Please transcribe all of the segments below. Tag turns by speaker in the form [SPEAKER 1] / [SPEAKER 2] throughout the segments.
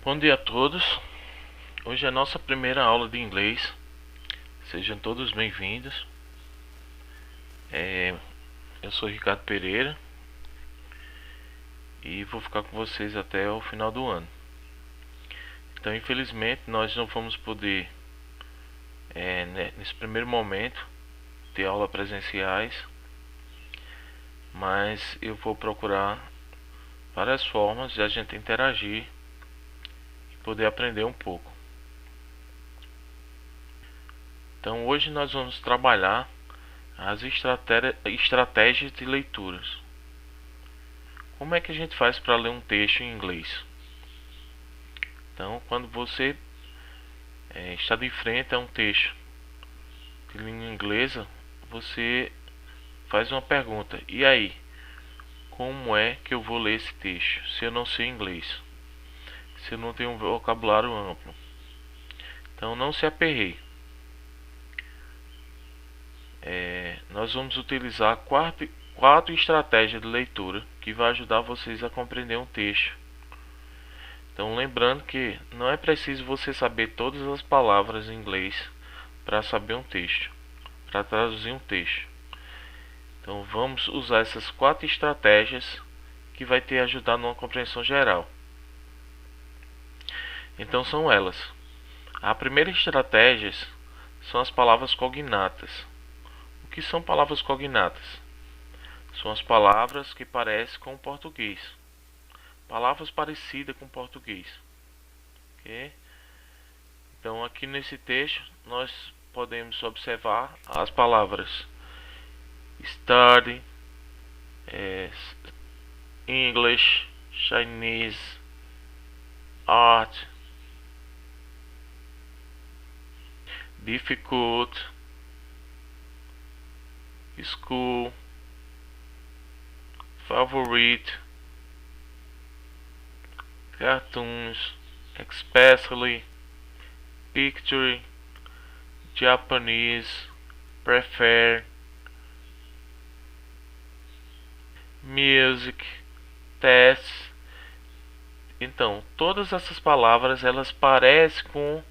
[SPEAKER 1] Bom dia a todos. Hoje é a nossa primeira aula de inglês. Sejam todos bem-vindos. Eu sou Ricardo Pereira e vou ficar com vocês até o final do ano. Então, infelizmente, nós não vamos poder, nesse primeiro momento, ter aula presenciais, mas eu vou procurar várias formas de a gente interagir e poder aprender um pouco. Então, hoje nós vamos trabalhar as estratégias de leituras. Como é que a gente faz para ler um texto em inglês? Então, quando você está de frente a um texto de língua inglesa, você faz uma pergunta: e aí? Como é que eu vou ler esse texto se eu não sei inglês? Se eu não tenho um vocabulário amplo? Então, não se aperreie. Nós vamos utilizar quatro estratégias de leitura que vai ajudar vocês a compreender um texto. Então, lembrando que não é preciso você saber todas as palavras em inglês para saber um texto, para traduzir um texto. Então, vamos usar essas quatro estratégias que vai te ajudar numa compreensão geral. Então, são elas. A primeira estratégia são as palavras cognatas. O que são palavras cognatas? São as palavras que parecem com o português. Palavras parecidas com o português. Okay? Então, aqui nesse texto, nós podemos observar as palavras study, English, Chinese, art, difficult, school, favorite, cartoons, especially, picture, Japanese, prefer, music, test. Então, todas essas palavras elas parecem com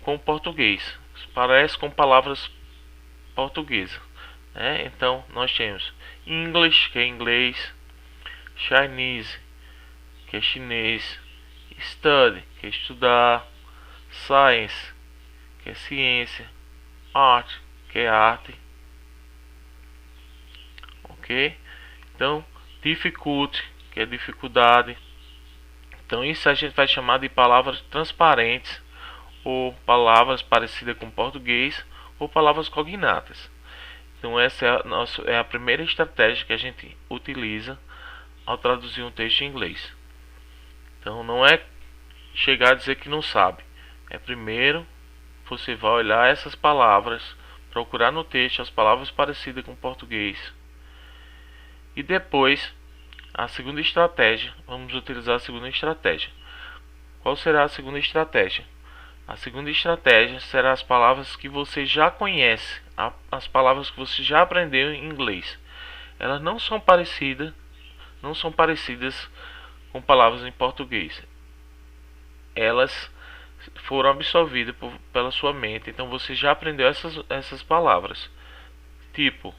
[SPEAKER 1] o português, parecem com palavras portuguesas, né? Então, nós temos English, que é inglês, Chinese, que é chinês, study, que é estudar, science, que é ciência, art, que é arte. Ok? Então, difficult, que é dificuldade. Então, isso a gente vai chamar de palavras transparentes, ou palavras parecidas com português, ou palavras cognatas. Então, essa é a primeira estratégia que a gente utiliza ao traduzir um texto em inglês. Então, não é chegar a dizer que não sabe. Primeiro, você vai olhar essas palavras, procurar no texto as palavras parecidas com português. E depois, a segunda estratégia, vamos utilizar a segunda estratégia. Qual será a segunda estratégia? A segunda estratégia será as palavras que você já conhece, as palavras que você já aprendeu em inglês. Elas não são parecidas com palavras em português. Elas foram absorvidas pela sua mente, então você já aprendeu essas palavras. Tipo,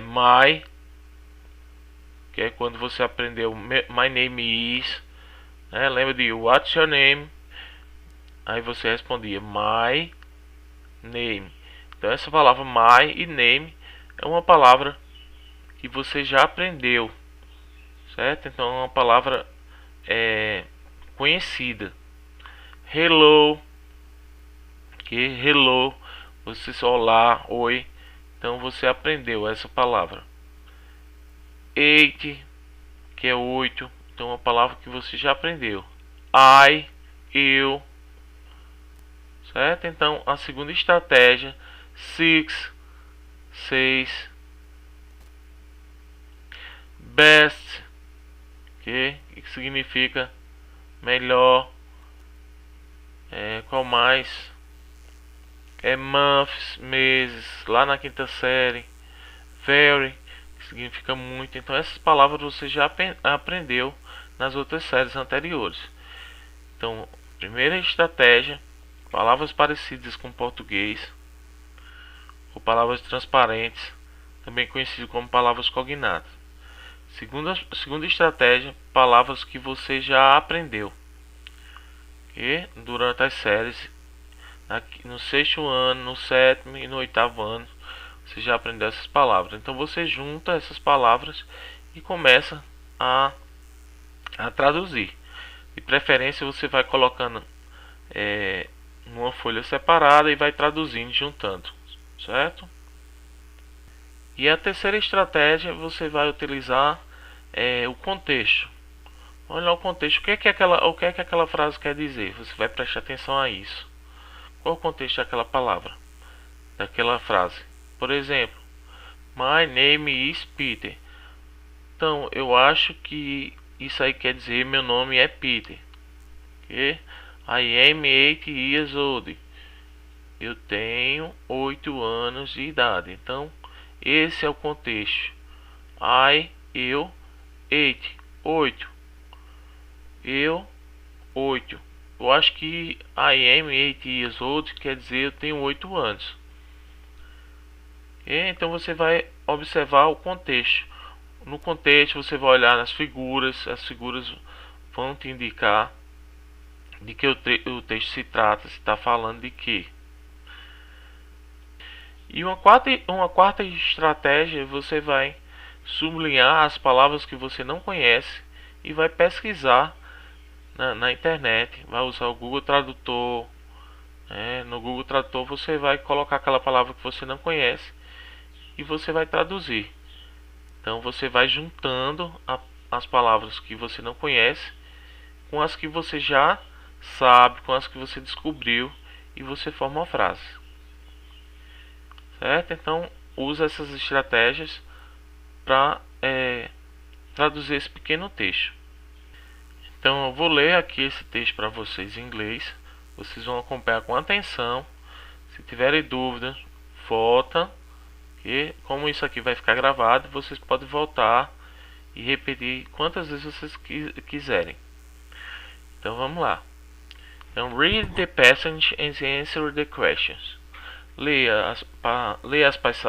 [SPEAKER 1] my, que é quando você aprendeu my name is, né? Lembra de what's your name? Aí você respondia my name. Então essa palavra my e name é uma palavra que você já aprendeu, certo? Então é uma palavra conhecida. Hello, que hello, você só olá, oi. Então você aprendeu essa palavra. Eight, que é 8. Então é uma palavra que você já aprendeu. I, eu, certo? Então a segunda estratégia, 6, 6. Best, que significa melhor. Qual mais? Months, meses, lá na quinta série. Very, que significa muito. Então essas palavras você já aprendeu nas outras séries anteriores. Então, primeira estratégia, palavras parecidas com português ou palavras transparentes, também conhecido como palavras cognatas. Segunda estratégia, palavras que você já aprendeu e durante as séries, no sexto ano, no sétimo e no oitavo ano, você já aprendeu essas palavras. Então você junta essas palavras e começa a traduzir. De preferência você vai colocando numa folha separada e vai traduzindo, juntando, certo? E a terceira estratégia, você vai utilizar o contexto. Olha o contexto, o que é que aquela frase quer dizer? Você vai prestar atenção a isso. Qual o contexto daquela palavra, daquela frase? Por exemplo, My name is Peter. Então, eu acho que isso aí quer dizer meu nome é Peter. Okay? I am 8 years old. Eu tenho 8 anos de idade. Então, esse é o contexto. Eu, 8. Eu, 8. Eu acho que I am 8 years old quer dizer eu tenho 8 anos. Então você vai observar o contexto. No contexto você vai olhar nas figuras. As figuras vão te indicar de que o texto se trata, se está falando de quê. E uma quarta estratégia, você vai sublinhar as palavras que você não conhece e vai pesquisar na internet. Vai usar o Google Tradutor. No Google Tradutor você vai colocar aquela palavra que você não conhece e você vai traduzir. Então você vai juntando as palavras que você não conhece com as que você já sabe, com as que você descobriu, e você forma uma frase. Certo? Então usa essas estratégias para traduzir esse pequeno texto. Então eu vou ler aqui esse texto para vocês em inglês. Vocês vão acompanhar com atenção. Se tiverem dúvida, volta. E como isso aqui vai ficar gravado, vocês podem voltar e repetir quantas vezes vocês quiserem. Então vamos lá. Então, read the passage and answer the questions. Leia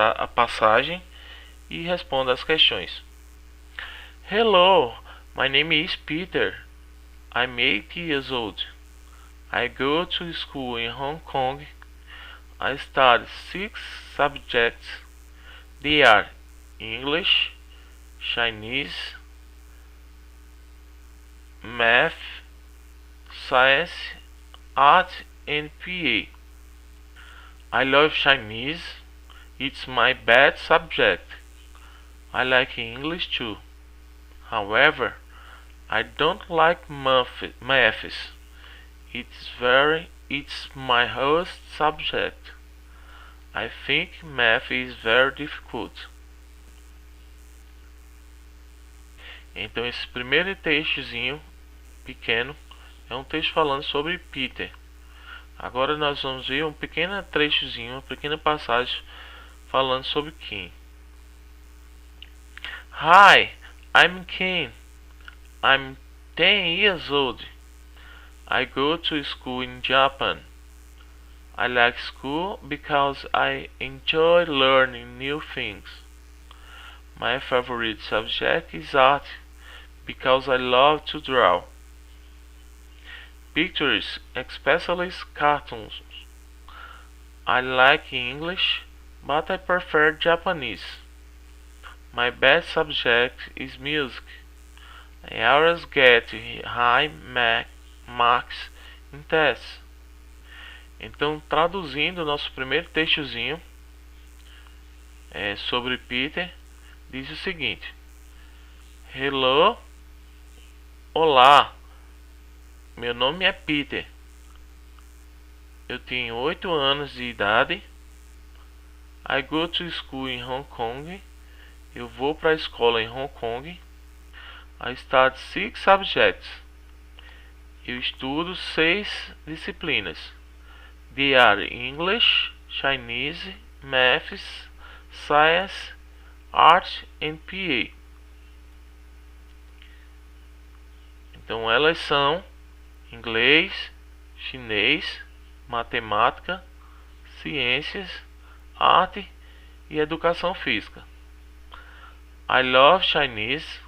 [SPEAKER 1] a passagem e responda as questões. Hello, my name is Peter. I'm 8 years old. I go to school in Hong Kong. I study 6 subjects. They are English, Chinese, Math, Science, Art and PA. I love Chinese. It's my best subject. I like English too. However, I don't like maths. It's my worst subject. I think math is very difficult. Então esse primeiro textozinho pequeno é um texto falando sobre Peter. Agora nós vamos ver um pequeno trechozinho, uma pequena passagem falando sobre Kim. Hi, I'm Kim. I'm 10 years old. I go to school in Japan. I like school because I enjoy learning new things. My favorite subject is art because I love to draw pictures, especially cartoons. I like English, but I prefer Japanese. My best subject is music. I always get high marks in tests. Então, traduzindo o nosso primeiro textozinho sobre Peter, diz o seguinte: Hello, olá, meu nome é Peter. Eu tenho 8 anos de idade. I go to school in Hong Kong. Eu vou para a escola em Hong Kong. I study 6 subjects. Eu estudo 6 disciplinas. They are English, Chinese, Maths, Science, Art and PA. Então elas são inglês, chinês, matemática, ciências, arte e educação física. I love Chinese.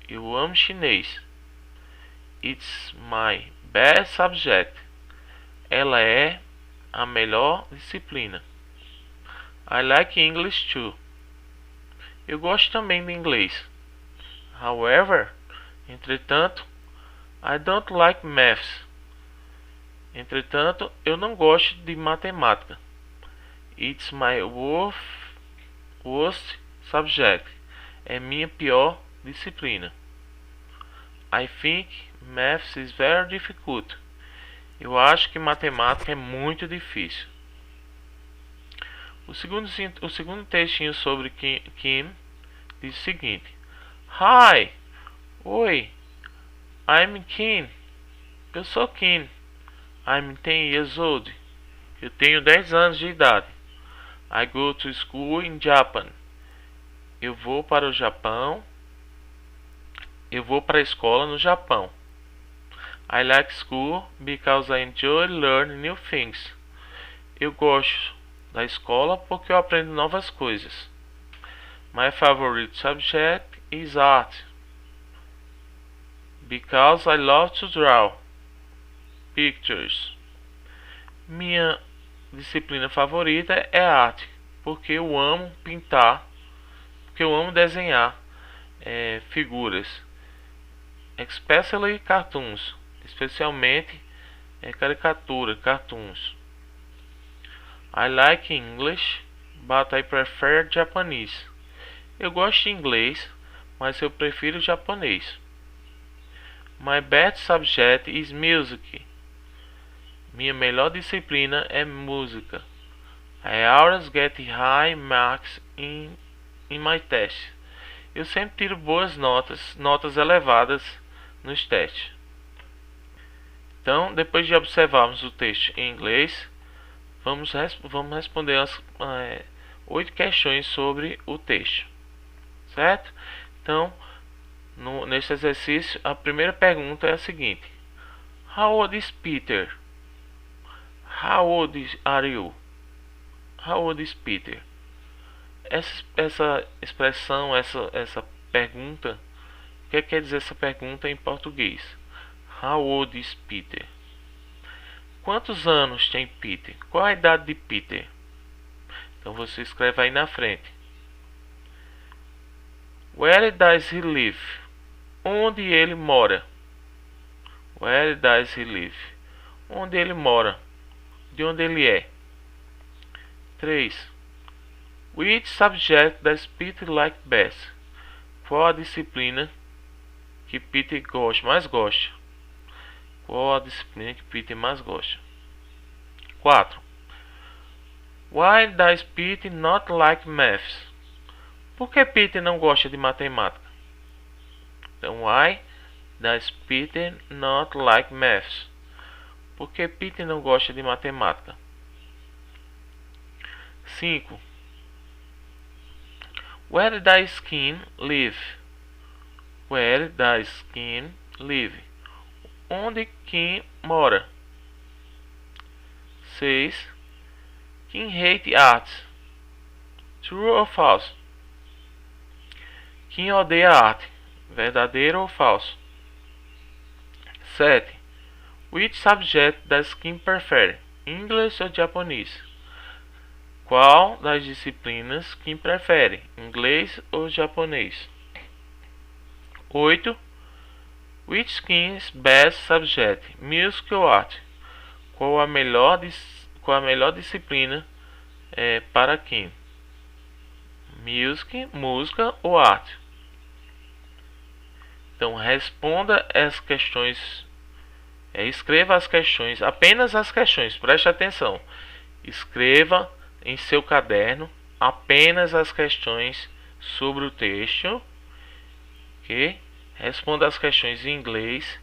[SPEAKER 1] Eu amo chinês. It's my best subject. Ela é a melhor disciplina. I like English too. Eu gosto também de inglês. However, entretanto, I don't like maths. Entretanto, eu não gosto de matemática. It's my worst subject. É minha pior disciplina. I think maths is very difficult. Eu acho que matemática é muito difícil. O segundo textinho sobre Kim diz o seguinte: Hi! Oi! I'm Kim. Eu sou Kim. I'm 10 years old. Eu tenho 10 anos de idade. I go to school in Japan. Eu vou para o Japão. Eu vou para a escola no Japão. I like school because I enjoy learning new things. Eu gosto da escola porque eu aprendo novas coisas. My favorite subject is art. Because I love to draw pictures. Minha disciplina favorita é arte, porque eu amo pintar, porque eu amo desenhar figuras, especially cartoons, especialmente caricatura, cartoons. I like English, but I prefer Japanese. Eu gosto de inglês, mas eu prefiro japonês. My best subject is music. Minha melhor disciplina é música. I always get high marks in my test. Eu sempre tiro boas notas elevadas nos testes. Então, depois de observarmos o texto em inglês, vamos responder as 8 questões sobre o texto, certo? Então, neste exercício, a primeira pergunta é a seguinte: How old is Peter? How old are you? How old is Peter? Essa expressão, essa pergunta, o que quer dizer essa pergunta em português? How old is Peter? Quantos anos tem Peter? Qual a idade de Peter? Então você escreve aí na frente. Where does he live? Onde ele mora? Where does he live? Onde ele mora? De onde ele é? 3. Which subject does Peter like best? Qual a disciplina que Peter mais gosta? Qual a disciplina que Peter mais gosta? 4. Why does Peter not like maths? Por que Peter não gosta de matemática? Então, why does Peter not like maths? Por que Peter não gosta de matemática? 5. Where does Kim live? Where does Kim live? Onde Kim mora? 6. Kim hate art. True or false? Kim odeia arte. Verdadeiro ou falso? 7. Which subject does Kim prefer? English ou japonês? Qual das disciplinas Kim prefere? Inglês ou japonês? 8. Which Kim's best subject? Music ou art? Qual a melhor disciplina para Kim? Music, música ou arte? Então responda as questões, escreva as questões, apenas as questões, preste atenção. Escreva em seu caderno apenas as questões sobre o texto, ok? Responda as questões em inglês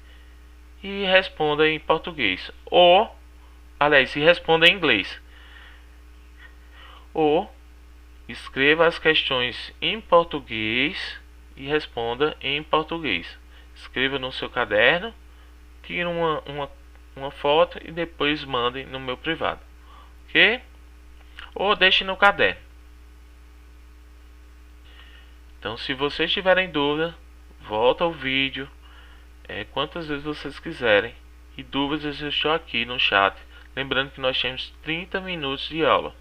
[SPEAKER 1] e responda em português. E responda em inglês. Ou escreva as questões em português e responda em português. escreva no seu caderno, tire uma foto e depois mandem no meu privado, ok? Ou deixe no caderno. Então, se vocês tiverem dúvida, volta ao vídeo quantas vezes vocês quiserem, e dúvidas eu estou aqui no chat. Lembrando que nós temos 30 minutos de aula.